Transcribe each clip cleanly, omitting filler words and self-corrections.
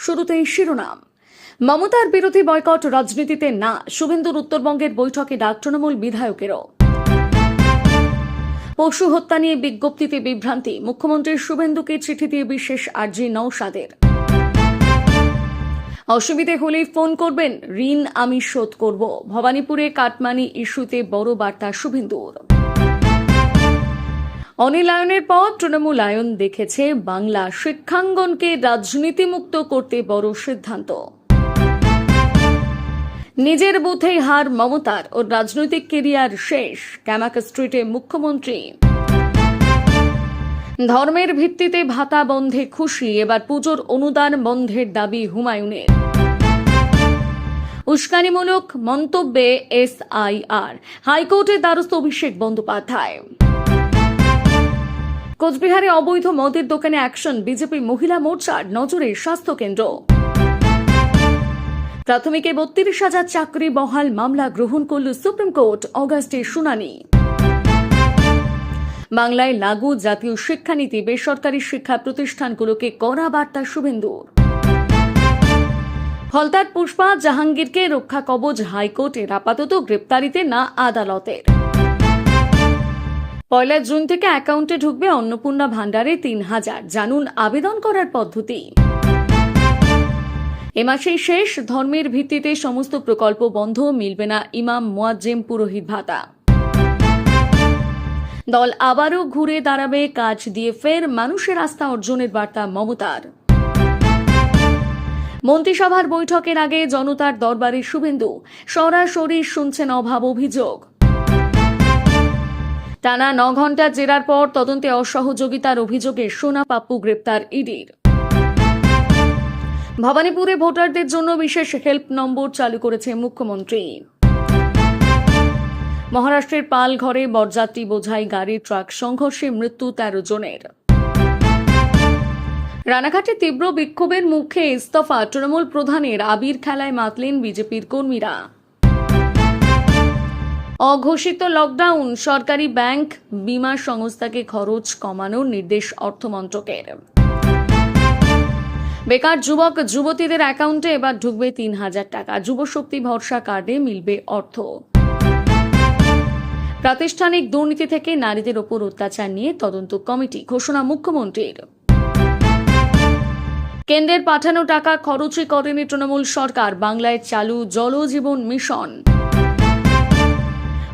শুরুতেই শিরোনাম। মমতার বিরোধী বয়কট রাজনীতিতে না, শুভেন্দুর উত্তরবঙ্গের বৈঠকে ডাক তৃণমূল বিধায়কেরও। পশু হত্যা নিয়ে বিজ্ঞপ্তিতে বিভ্রান্তি, মুখ্যমন্ত্রী শুভেন্দুকে চিঠি দিয়ে বিশেষ আর্জি নওশাদের। অসুবিধে হলেই ফোন করবেন, ঋণ আমি শোধ করব, ভবানীপুরে কাটমানি ইস্যুতে বড় বার্তা শুভেন্দুর। অনিলায়নের পর তৃণমূল আয়ন দেখেছে বাংলা শিক্ষাঙ্গনকে রাজনীতিমুক্ত করতে বড় সিদ্ধান্ত। নিজের বুথেই হার মমতার, ও রাজনৈতিক কেরিয়ার শেষ, ক্যামাক স্ট্রিটে মুখ্যমন্ত্রী। ধর্মের ভিত্তিতে ভাতা বন্ধে খুশি, এবার পুজোর অনুদান বন্ধের দাবি হুমায়ুনের। উস্কানিমূলক মন্তব্যে SIR, হাইকোর্টের দ্বারস্থ অভিষেক বন্দ্যোপাধ্যায়। কোচবিহারে অবৈধ মদের দোকানে অ্যাকশন, বিজেপি মহিলা মোর্চার নজরে স্বাস্থ্যকেন্দ্র। প্রাথমিকে 32,000 চাকরি বহাল মামলা গ্রহণ করল সুপ্রিম কোর্ট, অগাস্টে শুনানি। বাংলায় লাগু জাতীয় শিক্ষানীতি, বেসরকারি শিক্ষা প্রতিষ্ঠানগুলোকে কড়া বার্তা শুভেন্দুর। ফলতার পুষ্পা জাহাঙ্গীরকে রক্ষা কবচ হাইকোর্টের, আপাতত গ্রেপ্তারিতে না আদালতের। 1 জুন থেকে অ্যাকাউন্টে ঢুকবে অন্নপূর্ণা ভান্ডারে 3,000, জানুন আবেদন করার পদ্ধতি। এ মাসেই শেষ, ধর্মের ভিত্তিতে সমস্ত প্রকল্প বন্ধ, মিলবে না ইমাম মুয়াজ্জেম পুরোহিত ভাতা। দল আবারও ঘুরে দাঁড়াবে, কাজ দিয়ে ফের মানুষের আস্থা অর্জনের বার্তা মমতার। মন্ত্রিসভার বৈঠকের আগে জনতার দরবারে শুভেন্দু, সরাসরি শুনছেন অভাব অভিযোগ। টানা 9 ঘণ্টা জেরার পর তদন্তে অসহযোগিতার অভিযোগে সোনা পাপ্পু গ্রেপ্তার ইডির। ভবানীপুরে ভোটারদের জন্য বিশেষ হেল্প নম্বর চালু করেছে মুখ্যমন্ত্রী। মহারাষ্ট্রের পালঘরে বরযাত্রী বোঝাই গাড়ি ট্রাক সংঘর্ষে মৃত্যু 13 জনের। রানাঘাটে তীব্র বিক্ষোভের মুখে ইস্তফা তৃণমূল প্রধানের, আবির খেলায় মাতলেন বিজেপির কর্মীরা। অঘোষিত লকডাউন, সরকারি ব্যাংক বীমা সংস্থাকে খরচ কমানোর নির্দেশ অর্থমন্ত্রকের। বেকার যুবক যুবতীদের অ্যাকাউন্টে এবার ঢুকবে 3,000 টাকা, যুবশক্তি ভরসা কার্ডে মিলবে অর্থ। প্রাতিষ্ঠানিক দুর্নীতি থেকে নারীদের ওপর অত্যাচার নিয়ে তদন্ত কমিটি, ঘোষণা মুখ্যমন্ত্রীর। কেন্দ্রের পাঠানো টাকা খরচই করেনি তৃণমূল সরকার, বাংলায় চালু জলজীবন মিশন।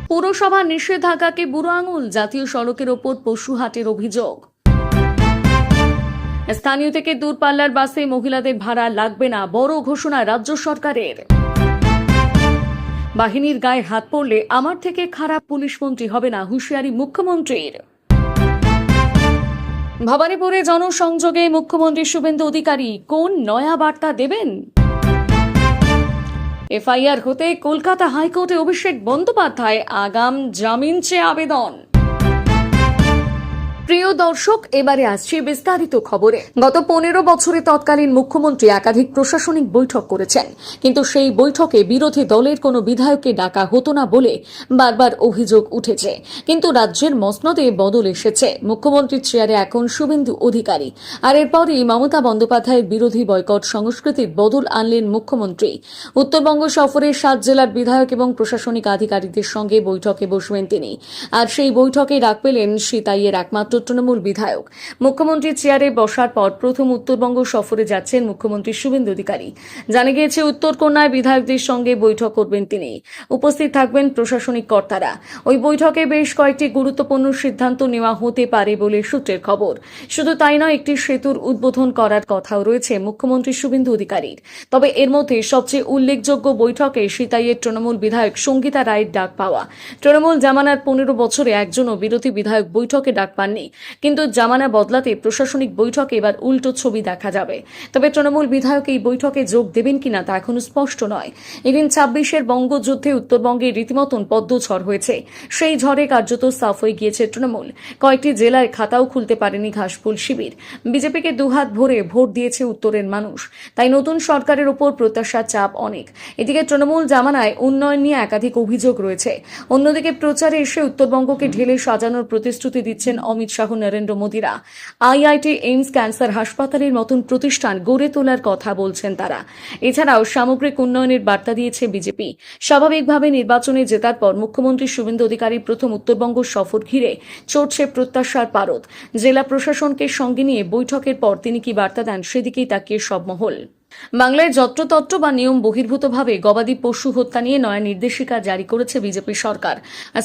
পুরসভা নিষেধাজ্ঞাকে বুড়ো আঙুল, জাতীয় সড়কের ওপর পশু হাটের অভিযোগ। স্থানীয় থেকে দূরপাল্লার বাসে মহিলাদের ভাড়া লাগবে না, বড় ঘোষণা রাজ্য সরকারের। বাহিনীর গায়ে হাত পড়লে আমার থেকে খারাপ পুলিশ মন্ত্রী হবে না, হুঁশিয়ারি মুখ্যমন্ত্রীর। ভবানীপুরে জনসংযোগে মুখ্যমন্ত্রী শুভেন্দু অধিকারী কোন নয়া বার্তা দেবেন? FIR হতে কলকাতা হাইকোর্টে অভিষেক বন্দ্যোপাধ্যায়, আগাম জামিন চেয়ে আবেদন। প্রিয় দর্শক, এবারে আসছে বিস্তারিত খবরে। গত 15 বছরে তৎকালীন মুখ্যমন্ত্রী একাধিক প্রশাসনিক বৈঠক করেছেন, কিন্তু সেই বৈঠকে বিরোধী দলের কোনো বিধায়ককে ডাকা হতো না বলে বারবার অভিযোগ উঠেছে। কিন্তু রাজ্যের মসনদে বদল এসেছে, মুখ্যমন্ত্রীর চেয়ারে এখন শুভেন্দু অধিকারী। আর এরপরই মমতা বন্দ্যোপাধ্যায়ের বিরোধী বয়কট সংস্কৃতির বদল আনলেন মুখ্যমন্ত্রী। উত্তরবঙ্গ সফরে 7 জেলার বিধায়ক এবং প্রশাসনিক আধিকারিকদের সঙ্গে বৈঠকে বসবেন তিনি। আর সেই বৈঠকে ডাক পেলেন সিতাইয়ের একমাত্র তৃণমূল বিধায়ক। মুখ্যমন্ত্রীর চেয়ারে বসার পর প্রথম উত্তরবঙ্গ সফরে যাচ্ছেন মুখ্যমন্ত্রী শুভেন্দু অধিকারী। জানা গিয়েছে উত্তরকন্যায় বিধায়কদের সঙ্গে বৈঠক করবেন তিনি। উপস্থিত থাকবেন প্রশাসনিক কর্তারা। ওই বৈঠকে বেশ কয়েকটি গুরুত্বপূর্ণ সিদ্ধান্ত নেওয়া হতে পারে বলে সূত্রের খবর। শুধু তাই নয়, একটি সেতুর উদ্বোধন করার কথাও রয়েছে মুখ্যমন্ত্রী শুভেন্দু অধিকারীর। তবে এর মধ্যে সবচেয়ে উল্লেখযোগ্য বৈঠকে সিতাইয়ের তৃণমূল বিধায়ক সঙ্গীতা রায়ের ডাক পাওয়া। তৃণমূল জামানার 15 বছরে একজনও বিরোধী বিধায়ক বৈঠকে ডাক পাননি, কিন্তু জামানা বদলাতে প্রশাসনিক বৈঠকে এবার উল্টো ছবি দেখা যাবে। তবে তৃণমূল বিধায়ক এই বৈঠকে যোগ দেবেন কিনা তা এখনো স্পষ্ট নয়। এদিন 26-এর বঙ্গযুদ্ধে উত্তরবঙ্গে রীতিমতন পদ্মঝড় হয়েছে। সেই ঝড়ে কার্যত সাফ হয়ে গিয়েছে তৃণমূল। কয়েকটি জেলায় খাতাও খুলতে পারেনি ঘাসফুল শিবির। বিজেপিকে দুহাত ভরে ভোট দিয়েছে উত্তরের মানুষ, তাই নতুন সরকারের ওপর প্রত্যাশার চাপ অনেক। এদিকে তৃণমূল জামানায় উন্নয়ন নিয়ে একাধিক অভিযোগ রয়েছে। অন্যদিকে প্রচারে এসে উত্তরবঙ্গকে ঢেলে সাজানোর প্রতিশ্রুতি দিচ্ছেন অমিত শাহ নরেন্দ্র মোদীরা আইআইটি এইমস ক্যান্সার হাসপাতালের মতন প্রতিষ্ঠান গড়ে তোলার কথা বলছেন তারা। এছাড়াও সামগ্রিক উন্নয়নের বার্তা দিয়েছে বিজেপি। স্বাভাবিকভাবে নির্বাচনে জেতার পর মুখ্যমন্ত্রী শুভেন্দু অধিকারীর প্রথম উত্তরবঙ্গ সফর ঘিরে চড়ছে প্রত্যাশার পারদ। জেলা প্রশাসনকে সঙ্গে নিয়ে বৈঠকের পর তিনি কি বার্তা দেন সেদিকেই তাকিয়ে সব মহল। বাংলায় যত্রতত্র বা নিয়ম বহির্ভূতভাবে গবাদি পশু হত্যা নিয়ে নয়া নির্দেশিকা জারি করেছে বিজেপি সরকার।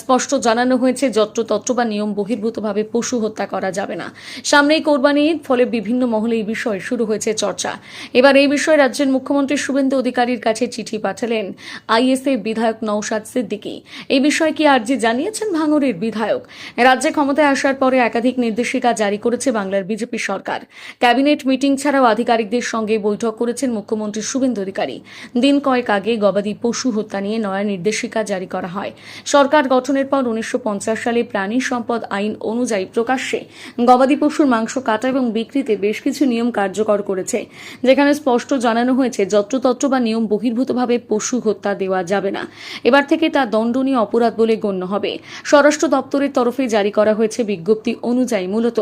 স্পষ্ট জানানো হয়েছে যত্রতত্র বা নিয়ম বহির্ভূতভাবে পশু হত্যা করা যাবে না। সামনেই কোরবানি ঈদ, ফলে বিভিন্ন মহলে এই বিষয়ে শুরু হয়েছে চর্চা। এবার এই বিষয়ে রাজ্যের মুখ্যমন্ত্রী শুভেন্দু অধিকারীর কাছে চিঠি পাঠালেন আইএসএফ বিধায়ক নওশাদ সিদ্দিকী। এই বিষয়ে কি আর্জি জানিয়েছেন ভাঙড়ের বিধায়ক। রাজ্যে ক্ষমতায় আসার পরে একাধিক নির্দেশিকা জারি করেছে বাংলার বিজেপি সরকার। ক্যাবিনেট মিটিং ছাড়াও আধিকারিকদের সঙ্গে বৈঠক করেছেন মুখ্যমন্ত্রী শুভেন্দু অধিকারী। দিন কয়েক আগে গবাদি পশু হত্যা নিয়ে নয়া নির্দেশিকা জারি করা হয়। সরকার গঠনের পর 1950 সালে প্রাণী সম্পদ আইন অনুযায়ী প্রকাশ্যে গবাদি পশুর মাংস কাটা এবং বিক্রিতে বেশ কিছু নিয়ম কার্যকর করেছে, যেখানে স্পষ্ট জানানো হয়েছে যত্রতত্র বা নিয়ম বহির্ভূতভাবে পশু হত্যা দেওয়া যাবে না। এবার থেকে তা দণ্ডনীয় অপরাধ বলে গণ্য হবে। স্বরাষ্ট্র দপ্তরের তরফে জারি করা হয়েছে বিজ্ঞপ্তি অনুযায়ী মূলত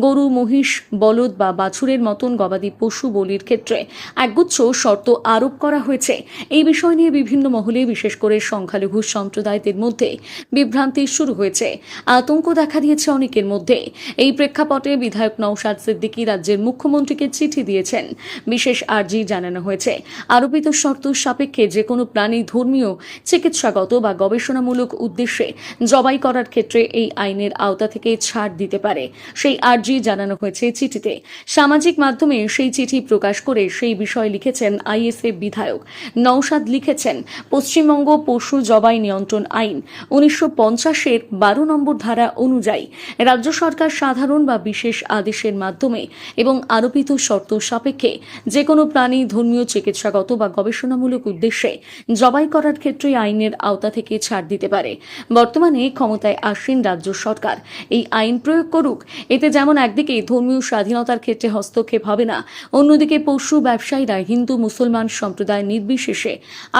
গরু, মহিষ, বলদ বা বাছুরের মতন গবাদি পশু বলির ক্ষেত্রে একগুচ্ছ শর্ত আরোপ করা হয়েছে। এই বিষয় নিয়ে বিভিন্ন মহলে, বিশেষ করে সংখ্যালঘু সম্প্রদায়দের মধ্যে বিভ্রান্তি শুরু হয়েছে। আতঙ্ক দেখা দিয়েছে অনেকের মধ্যে। এই প্রেক্ষাপটে বিধায়ক নওশাদ সিদ্দিকী রাজ্যের মুখ্যমন্ত্রীকে চিঠি দিয়েছেন। বিশেষ আর্জি জানানো হয়েছে আরোপিত শর্ত সাপেক্ষে যে কোনো প্রাণী ধর্মীয়, চিকিৎসাগত বা গবেষণামূলক উদ্দেশ্যে জবাই করার ক্ষেত্রে এই আইনের আওতা থেকে ছাড় দিতে পারে। সেই আর্জি জানানো হয়েছে চিঠিতে। সামাজিক মাধ্যমে সেই চিঠি প্রকাশ করে সেই বিষয়ে লিখেছেন আইএসএফ বিধায়ক নওশাদ। লিখেছেন, পশ্চিমবঙ্গ পশু জবাই নিয়ন্ত্রণ আইন 1950-এর 12 নম্বর ধারা অনুযায়ী রাজ্য সরকার সাধারণ বা বিশেষ আদেশের মাধ্যমে এবং আরোপিত শর্ত সাপেক্ষে যে কোনো প্রাণী ধর্মীয়, চিকিৎসাগত বা গবেষণামূলক উদ্দেশ্যে জবাই করার ক্ষেত্রে আইনের আওতা থেকে ছাড় দিতে পারে। বর্তমানে ক্ষমতায় আসেন রাজ্য সরকার, এই আইন প্রয়োগ করুক। এতে যেমন একদিকে ধর্মীয় স্বাধীনতার ক্ষেত্রে হস্তক্ষেপ হবে না, অন্যদিকে পশু ব্যবসায়ীরা হিন্দু মুসলমান সম্প্রদায় নির্বিশেষে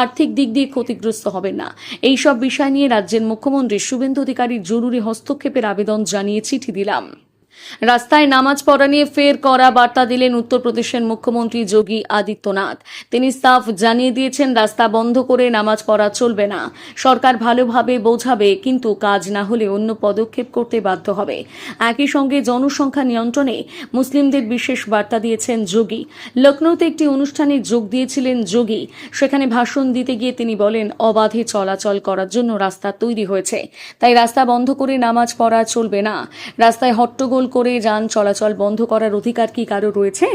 আর্থিক দিক দিয়ে ক্ষতিগ্রস্ত হবেন না। এই সব বিষয় নিয়ে রাজ্যের মুখ্যমন্ত্রী শুভেন্দু অধিকারী জরুরি হস্তক্ষেপের আবেদন জানিয়ে চিঠি দিলাম। রাস্তায় নামাজ পড়া নিয়ে ফের কড়া বার্তা দিলেন উত্তরপ্রদেশের মুখ্যমন্ত্রী যোগী আদিত্যনাথ। তিনি সাফ জানিয়ে দিয়েছেন, রাস্তা বন্ধ করে নামাজ পড়া চলবে না। সরকার ভালোভাবে বোঝাবে, কিন্তু কাজ না হলে অন্য পদক্ষেপ করতে বাধ্য হবে। একই সঙ্গে জনসংখ্যা নিয়ন্ত্রণে মুসলিমদের বিশেষ বার্তা দিয়েছেন যোগী। লখনৌতে একটি অনুষ্ঠানে যোগ দিয়েছিলেন যোগী। সেখানে ভাষণ দিতে গিয়ে তিনি বলেন, অবাধে চলাচল করার জন্য রাস্তা তৈরি হয়েছে, তাই রাস্তা বন্ধ করে নামাজ পড়া চলবে না। রাস্তায় হট্টগোল করে যান চলাচল বন্ধ করার অধিকার কি কারো রয়েছে?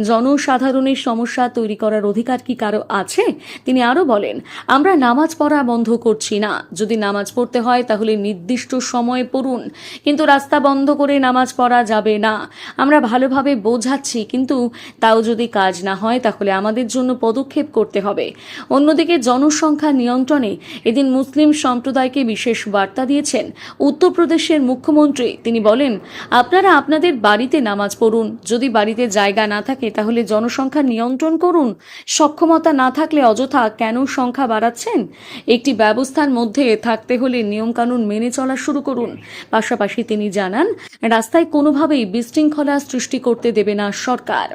জনসাধারণের সমস্যা তৈরি করার অধিকার কি কারো আছে? তিনি আরো বলেন, আমরা নামাজ পড়া বন্ধ করছি না। যদি নামাজ পড়তে হয় তাহলে নির্দিষ্ট সময়ে পড়ুন, কিন্তু রাস্তা বন্ধ করে নামাজ পড়া যাবে না। আমরা ভালোভাবে বোঝাচ্ছি, কিন্তু তাও যদি কাজ না হয় তাহলে আমাদের জন্য পদক্ষেপ করতে হবে। অন্যদিকে জনসংখ্যা নিয়ন্ত্রণে এদিন মুসলিম সম্প্রদায়কে বিশেষ বার্তা দিয়েছেন উত্তরপ্রদেশের মুখ্যমন্ত্রী। তিনি বলেন, আপনারা আপনাদের বাড়িতে নামাজ পড়ুন। যদি বাড়িতে জায়গা না থাকে তাহলে জনসংখ্যা নিয়ন্ত্রণ করুন। সক্ষমতা না থাকলে অযথা কেন সংখ্যা বাড়াচ্ছেন? একটি ব্যবস্থার মধ্যে থাকতে হলে নিয়মকানুন মেনে চলা শুরু করুন। পাশাপাশি তিনি জানান, রাস্তায় কোনোভাবেই বিশৃঙ্খলা সৃষ্টি করতে দেবে না সরকার।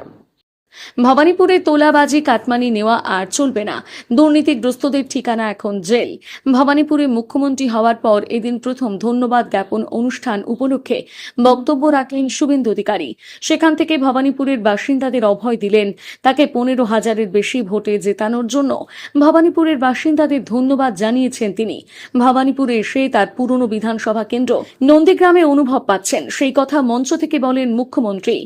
ভবানীপুরে তোলাবাজি, কাটমানি নেওয়া আর চলবে না। দুর্নীতিগ্রস্তদের ঠিকানা এখন জেল। ভবানীপুরে মুখ্যমন্ত্রী হওয়ার পর এদিন প্রথম ধন্যবাদ জ্ঞাপন অনুষ্ঠান উপলক্ষে বক্তব্য রাখলেন শুভেন্দু অধিকারী। সেখান থেকে ভবানীপুরের বাসিন্দাদের অভয় দিলেন। তাকে 15,000-এর বেশি ভোটে জেতানোর জন্য ভবানীপুরের বাসিন্দাদের ধন্যবাদ জানিয়েছেন তিনি। ভবানীপুরে এসে তার পুরনো বিধানসভা কেন্দ্র নন্দীগ্রামে অনুভব পাচ্ছেন, সেই কথা মঞ্চ থেকে বলেন মুখ্যমন্ত্রী।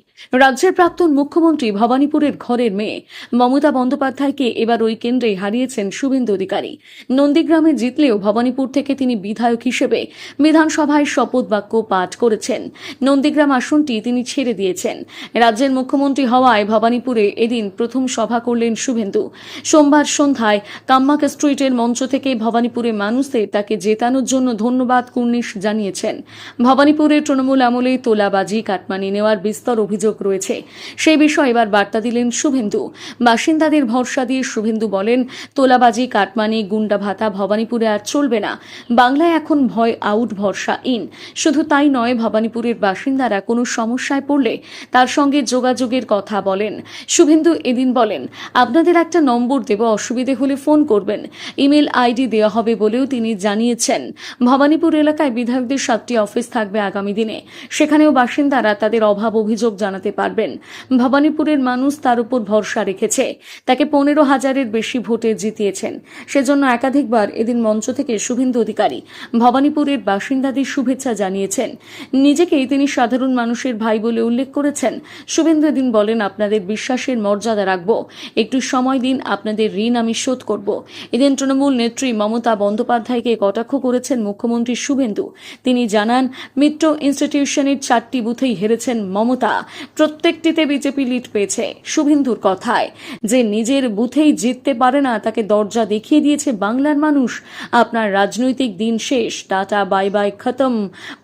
রাজ্যের প্রাক্তন মুখ্যমন্ত্রী ভবানীপুরের ঘরের মেয়ে মমতা বন্দ্যোপাধ্যায়কে এবার ওই কেন্দ্রে হারিয়েছেন শুভেন্দু অধিকারী। নন্দীগ্রামে জিতলেও ভবানীপুর থেকে তিনি বিধায়ক হিসেবে বিধানসভায় শপথ বাক্য পাঠ করেছেন। নন্দীগ্রাম আসনটি তিনি ছেড়ে দিয়েছেন। রাজ্যের মুখ্যমন্ত্রী হওয়ায় ভবানীপুরে এদিন প্রথম সভা করলেন শুভেন্দু। সোমবার সন্ধ্যায় কাম্মাক স্ট্রিটের মঞ্চ থেকে ভবানীপুরে মানুষদের তাকে জেতানোর জন্য ধন্যবাদ কুর্নিশ জানিয়েছেন। ভবানীপুরে তৃণমূল আমলে তোলাবাজি, কাটমানি নেওয়ার বিস্তর অভিযোগ রয়েছে। সেই বিষয়ে এবার বার্তা দিলেন শুভেন্দু। বাসিন্দাদের ভরসা দিয়ে শুভেন্দু বলেন, তোলাবাজি, কাটমানি, গুন্ডা ভাতা ভবানীপুরে আর চলবে না। বাংলায় এখন ভয় আউট, ভরসা ইন। শুধু তাই নয়, ভবানীপুরের বাসিন্দারা কোনো সমস্যায় পড়লে তার সঙ্গে যোগাযোগের কথা বলেন। শুভেন্দু এদিন বলেন, আপনাদের একটা নম্বর দেব, অসুবিধে হলে ফোন করবেন। ইমেল আইডি দেওয়া হবে বলেও তিনি জানিয়েছেন। ভবানীপুর এলাকায় বিধায়কদের 7টি অফিস থাকবে আগামী দিনে। সেখানেও বাসিন্দারা তাদের অভাব অভিযোগ জানাতে পারবেন। ভবানীপুরের মানুষ তার উপর ভরসা রেখেছে, তাকে 15,000-এর বেশি ভোটে জিতিয়েছেন। সেজন্য একাধিকবার এদিন মঞ্চ থেকে শুভেন্দু অধিকারী ভবানীপুরের বাসিন্দাদের শুভেচ্ছা জানিয়েছেন। নিজেকেই তিনি সাধারণ মানুষের ভাই বলে উল্লেখ করেছেন। শুভেন্দু এদিন বলেন, আপনাদের বিশ্বাসের মর্যাদা রাখব, একটু সময় দিন, আপনাদের ঋণ আমি শোধ করব। এদিন তৃণমূল নেত্রী মমতা বন্দ্যোপাধ্যায়কে কটাক্ষ করেছেন মুখ্যমন্ত্রী শুভেন্দু। তিনি জানান, মিত্র ইনস্টিটিউশনের 4টি বুথেই হেরেছেন মমতা, প্রত্যেকটিতে বিজেপি লিড পেয়েছে। শুভেন্দুর কথায় যে নিজের বুথেই জিততে পারে না, তাকে দরজা দেখিয়ে দিয়েছে বাংলার মানুষ। আপনার রাজনৈতিক দিন শেষ, টাটা বাই বাই, খতম,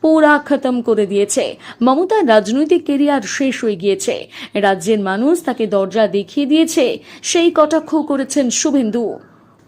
পুরা খতম করে দিয়েছে। মমতার রাজনৈতিক কেরিয়ার শেষ হয়ে গিয়েছে। রাজ্যের মানুষ তাকে দরজা দেখিয়ে দিয়েছে, সেই কটাক্ষ করেছেন শুভেন্দু।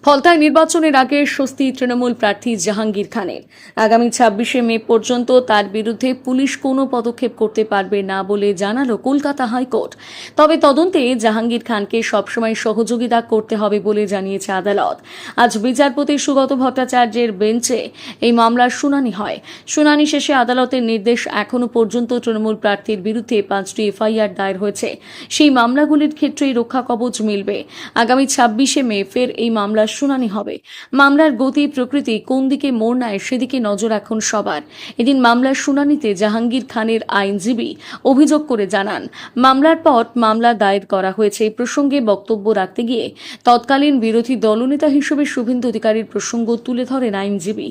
ফলতায় নির্বাচনের আগে স্বস্তি তৃণমূল প্রার্থী জাহাঙ্গীর খানের। আগামী 26শে মে পর্যন্ত তার বিরুদ্ধে পুলিশ কোনো পদক্ষেপ করতে পারবে না বলে জানালো কলকাতা হাইকোর্ট। তবে তদন্তে জাহাঙ্গীর খানকে সবসময় সহযোগিতা করতে হবে বলে জানিয়েছে আদালত। আজ বিচারপতি সুগত ভট্টাচার্যের বেঞ্চে এই মামলার শুনানি হয়। শুনানি শেষে আদালতের নির্দেশ, এখনো পর্যন্ত তৃণমূল প্রার্থীর বিরুদ্ধে 5টি এফআইআর দায়ের হয়েছে। সেই মামলাগুলির ক্ষেত্রেই রক্ষা কবচ মিলবে। আগামী 26শে মে ফের এই মামলার শুনানি হবে। মামলার গতি প্রকৃতি কোন দিকে মোড় নেয় সেদিকে নজর এখন সবার। এদিন মামলার শুনানিতে জাহাঙ্গীর খানের আইনজীবী অভিযোগ করে জানান, মামলার পর মামলা দায়ের করা হয়েছে। এই প্রসঙ্গে বক্তব্য রাখতে গিয়ে তৎকালীন বিরোধী দলনেতা হিসেবে শুভেন্দু অধিকারীর প্রসঙ্গ তুলে ধরেন আইনজীবী।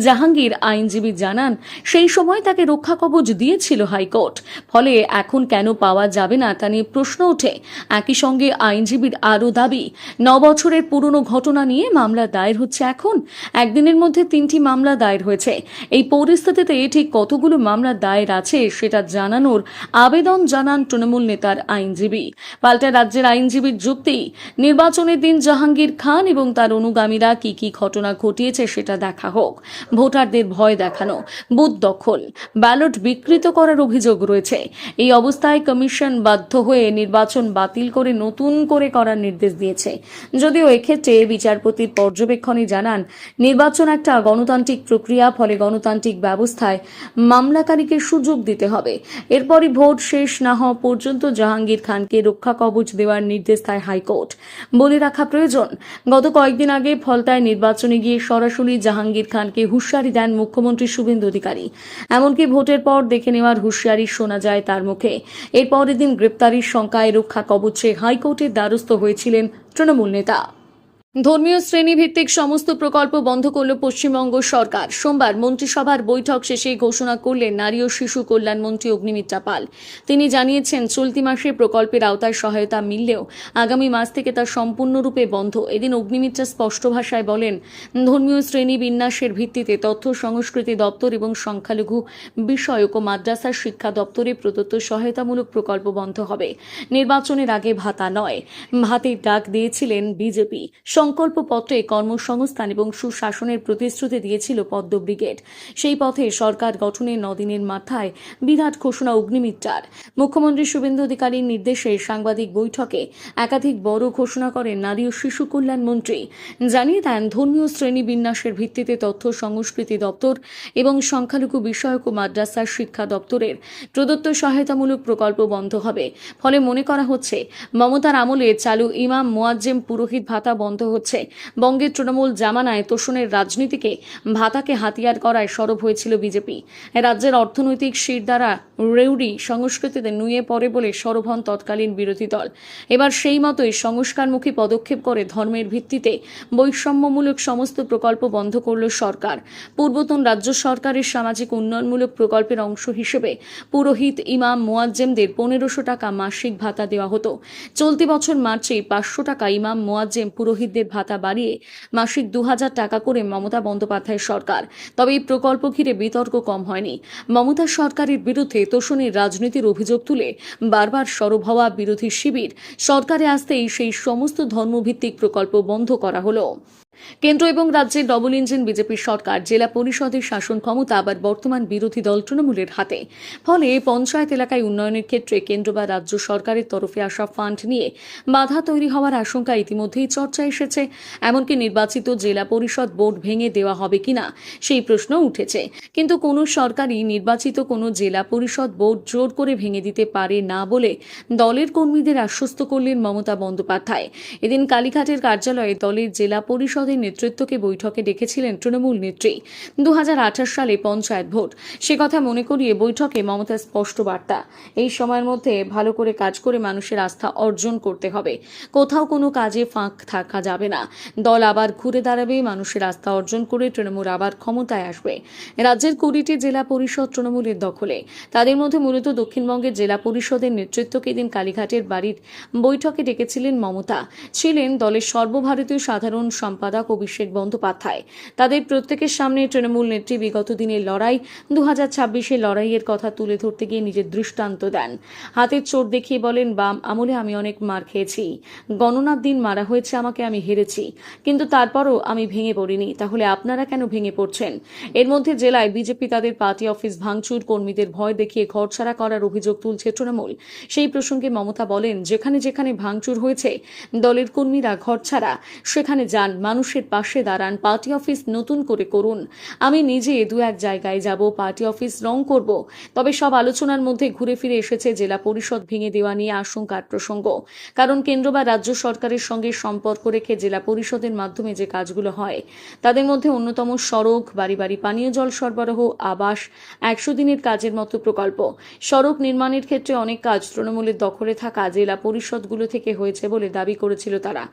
জাহাঙ্গীর আইনজীবী জানান, সেই সময় তাকে রক্ষা কবচ দিয়েছিল হাইকোর্ট, ফলে এখন কেন পাওয়া যাবে না তা নিয়ে প্রশ্ন ওঠে। একই সঙ্গে আইনজীবীর আরও দাবি, 9 বছরের পুরনো ঘটনা নিয়ে মামলা দায়ের হচ্ছে এখন। একদিনের মধ্যে 3টি মামলা দায়ের হয়েছে। এই পরিস্থিতিতে ঠিক কতগুলো মামলা দায়ের আছে সেটা জানানোর আবেদন জানান তৃণমূল নেতার আইনজীবী। পাল্টা রাজ্যের আইনজীবীর যুক্তি, নির্বাচনের দিন জাহাঙ্গীর খান এবং তার অনুগামীরা কি কি ঘটনা ঘটিয়েছে সেটা দেখা হোক। ভোটারদের ভয় দেখানো, বুথ দখল, ব্যালট বিকৃত করার অভিযোগ রয়েছে। এই অবস্থায় কমিশন বাধ্য হয়ে নির্বাচন বাতিল করে নতুন করে করার নির্দেশ দিয়েছে। যদিও এক্ষেত্রে বিচারপতির পর্যবেক্ষণে জানান, নির্বাচন একটা গণতান্ত্রিক প্রক্রিয়া, ফলে গণতান্ত্রিক ব্যবস্থায় মামলাকারীকে সুযোগ দিতে হবে। এরপরই ভোট শেষ না হওয়া পর্যন্ত জাহাঙ্গীর খানকে রক্ষা কবচ দেওয়ার নির্দেশ দেয় হাইকোর্ট। বলে রাখা প্রয়োজন, গত কয়েকদিন আগে ফলতায় নির্বাচনে গিয়ে সরাসরি জাহাঙ্গীর খানকে হুঁশিয়ারি দেন মুখ্যমন্ত্রী শুভেন্দু অধিকারী। এমনকি ভোটের পর দেখে নেওয়ার হুঁশিয়ারি শোনা যায় তার মুখে। এরপরের দিন গ্রেপ্তারির শঙ্কায় রক্ষা কবচে হাইকোর্টের দ্বারস্থ হয়েছিলেন তৃণমূল নেতা। ধর্মীয় শ্রেণীভিত্তিক সমস্ত প্রকল্প বন্ধ করল পশ্চিমবঙ্গ সরকার। সোমবার মন্ত্রিসভার বৈঠক শেষে ঘোষণা করলেন নারী ও শিশু কল্যাণ মন্ত্রী অগ্নিমিত্রা পাল। তিনি জানিয়েছেন, চলতি মাসে প্রকল্পের আওতায় সহায়তা মিললেও আগামী মাস থেকে তা সম্পূর্ণরূপে বন্ধ। এদিন অগ্নিমিত্রা স্পষ্ট ভাষায় বলেন, ধর্মীয় শ্রেণী বিন্যাসের ভিত্তিতে তথ্য সংস্কৃতি দপ্তর এবং সংখ্যালঘু বিষয়ক ও মাদ্রাসা শিক্ষা দপ্তরে প্রদত্ত সহায়তামূলক প্রকল্প বন্ধ হবে। নির্বাচনের আগে ভাতা নয়, ভাতের ডাক দিয়েছিলেন বিজেপি। সংকল্পপত্রে কর্মসংস্থান এবং সুশাসনের প্রতিশ্রুতি দিয়েছিল পদ্ম ব্রিগেড। সেই পথে সরকার গঠনের 9 দিনের মাথায় বিরাট ঘোষণা অগ্নিমিত্রার। মুখ্যমন্ত্রী শুভেন্দু অধিকারীর নির্দেশে সাংবাদিক বৈঠকে একাধিক বড় ঘোষণা করেন নারী ও শিশু কল্যাণ মন্ত্রী। জানিয়ে দেন, ধর্মীয় শ্রেণী বিন্যাসের ভিত্তিতে তথ্য সংস্কৃতি দপ্তর এবং সংখ্যালঘু বিষয়ক ও মাদ্রাসা শিক্ষা দপ্তরের প্রদত্ত সহায়তামূলক প্রকল্প বন্ধ হবে। ফলে মনে করা হচ্ছে, মমতার আমলে চালু ইমাম মুয়াজ্জেম পুরোহিত ভাতা বন্ধ হচ্ছে। বঙ্গের তৃণমূল জামানায় তোষণের রাজনীতিকে ভাতাকে হাতিয়ার করায় সরব হয়েছিল বিজেপি। রাজ্যের অর্থনৈতিক শিরদাঁড়া রেউড়ি সংস্কৃতিতে নুয়ে পড়ে বলে সরব হন তৎকালীন বিরোধী দল। এবার সেই মতোই সংস্কারমুখী পদক্ষেপ করে ধর্মের ভিত্তিতে বৈষম্যমূলক সমস্ত প্রকল্প বন্ধ করল সরকার। পূর্বতন রাজ্য সরকারের সামাজিক উন্নয়নমূলক প্রকল্পের অংশ হিসেবে পুরোহিত ইমাম মুয়াজ্জেমদের 1500 টাকা মাসিক ভাতা দেওয়া হতো। চলতি বছর মার্চে 500 টাকা ইমাম মুয়াজ্জেম পুরোহিতদের শ্রমিকদের ভাতা বাড়িয়ে মাসিক ২,০০০ টাকা করে মমতা বন্দ্যোপাধ্যায়ের সরকার। তবে এই প্রকল্প ঘিরে বিতর্ক কম হয়নি। মমতা সরকারের বিরুদ্ধে তোষণের রাজনীতির অভিযোগ তুলে বারবার সরব হওয়া বিরোধী শিবির সরকারে আসতেই সেই সমস্ত ধর্মভিত্তিক প্রকল্প বন্ধ করা হলো। কেন্দ্র এবং রাজ্যের ডবল ইঞ্জিন বিজেপি সরকার জেলা পরিষদের শাসন ক্ষমতা আবার বর্তমান বিরোধী দল তৃণমূলের হাতে। ফলে পঞ্চায়েত এলাকায় উন্নয়নের ক্ষেত্রে কেন্দ্র বা রাজ্য সরকারের তরফে আসা ফান্ড নিয়ে বাধা তৈরি হওয়ার আশঙ্কা ইতিমধ্যেই চর্চায় এসেছে। এমনকি নির্বাচিত জেলা পরিষদ বোর্ড ভেঙে দেওয়া হবে কিনা সেই প্রশ্ন উঠেছে। কিন্তু কোনো সরকারই নির্বাচিত কোনো জেলা পরিষদ বোর্ড জোর করে ভেঙে দিতে পারে না বলে দলের কর্মীদের আশ্বস্ত করলেন মমতা বন্দ্যোপাধ্যায়। এদিন কালীঘাটের কার্যালয়ে দলের জেলা পরিষদ নেতৃত্বকে বৈঠকে ডেকেছিলেন তৃণমূল নেত্রী। ২০২৮ সালে পঞ্চায়েত ভোট, সে কথা মনে করিয়ে বৈঠকে মমতার স্পষ্ট বার্তা, এই সময়ের মধ্যে ভালো করে কাজ করে মানুষের আস্থা অর্জন করতে হবে। কোথাও কোনো কাজে ফাঁক থাকা যাবে না। দল আবার ঘুরে দাঁড়াবে, মানুষের আস্থা অর্জন করে তৃণমূল আবার ক্ষমতায় আসবে। রাজ্যের ২০টি জেলা পরিষদ তৃণমূলের দখলে। তাদের মধ্যে মূলত দক্ষিণবঙ্গের জেলা পরিষদের নেতৃত্বকে দিন কালীঘাটের বাড়ির বৈঠকে ডেকেছিলেন মমতা। ছিলেন দলের সর্বভারতীয় সাধারণ সম্পাদক অভিষেক বন্দ্যোপাধ্যায়। তাদের প্রত্যেকের সামনে তৃণমূল নেত্রী বিগত দিনের লড়াই, ২০২৬ লড়াইয়ের কথা তুলে ধরতে গিয়ে নিজের দৃষ্টান্ত দেন। হাতের চোট দেখিয়ে বলেন, বাম আমলে আমি অনেক মার খেয়েছি, গণনার দিন মারা হয়েছে আমাকে, আমি হেরেছি, কিন্তু তারপরও আমি ভেঙে পড়িনি। তাহলে আপনারা কেন ভেঙে পড়ছেন? এর মধ্যে জেলায় বিজেপি তাদের পার্টি অফিস ভাঙচুর, কর্মীদের ভয় দেখিয়ে ঘরছাড়া করার অভিযোগ তুলছে তৃণমূল। সেই প্রসঙ্গে মমতা বলেন, যেখানে যেখানে ভাঙচুর হয়েছে দলের কর্মীরা ঘরছাড়া, সেখানে যান, মানুষের পাশে দাঁড়ান, পার্টি অফিস নতুন করে করুন। আমি নিজে দু এক জায়গায় যাব, পার্টি অফিস রং করব। তবে সব আলোচনার মধ্যে ঘুরে ফিরে এসেছে জেলা পরিষদ ভেঙে দেওয়া নিয়ে আশঙ্কার প্রসঙ্গ। কারণ কেন্দ্র বা রাজ্য সরকারের সঙ্গে সম্পর্ক রেখে জেলা পরিষদের মাধ্যমে যে কাজগুলো হয় তাদের মধ্যে অন্যতম সড়ক, বাড়ি বাড়ি পানীয় জল সরবরাহ, আবাস, ১০০ দিনের কাজের মতো প্রকল্প। সড়ক নির্মাণের ক্ষেত্রে অনেক কাজ তৃণমূলের দখলে থাকা জেলা পরিষদগুলো থেকে হয়েছে বলে দাবি করেছিল তারা।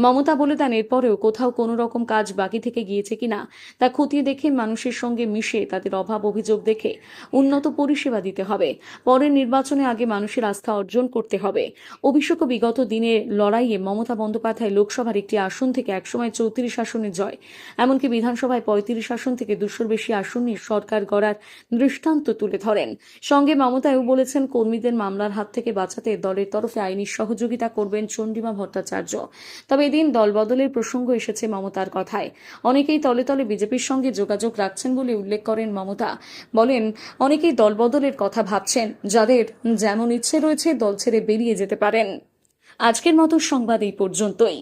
মমতা বলে দেন, এরপরেও কোথাও কোনো রকম কাজ বাকি থেকে গিয়েছে কিনা তা খতিয়ে দেখে মানুষের সঙ্গে মিশে তাদের অভাব অভিযোগ দেখে উন্নত পরিষেবা দিতে হবে। পরের নির্বাচনে আগে মানুষের আস্থা অর্জন করতে হবে। অভিষেক বিগত দিনে লড়াইয়ে মমতা বন্দ্যোপাধ্যায় লোকসভার একটি আসন থেকে একসময় ৩৪ আসনে জয়, এমনকি বিধানসভায় ৩৫ আসন থেকে ২০০-র বেশি আসন নিয়ে সরকার গড়ার দৃষ্টান্ত তুলে ধরেন। সঙ্গে মমতাও বলেছেন, কর্মীদের মামলার হাত থেকে বাঁচাতে দলের তরফে আইনি সহযোগিতা করবেন চন্দ্রিমা ভট্টাচার্য। তবে এদিন দলবদলের প্রসঙ্গ এসেছে মমতার কথায়। অনেকেই তলে তলে বিজেপির সঙ্গে যোগাযোগ রাখছেন বলে উল্লেখ করেন মমতা। বলেন, অনেকেই দলবদলের কথা ভাবছেন, যাদের যেমন ইচ্ছে রয়েছে দল ছেড়ে বেরিয়ে যেতে পারেন। আজকের মতো সংবাদ এই পর্যন্তই।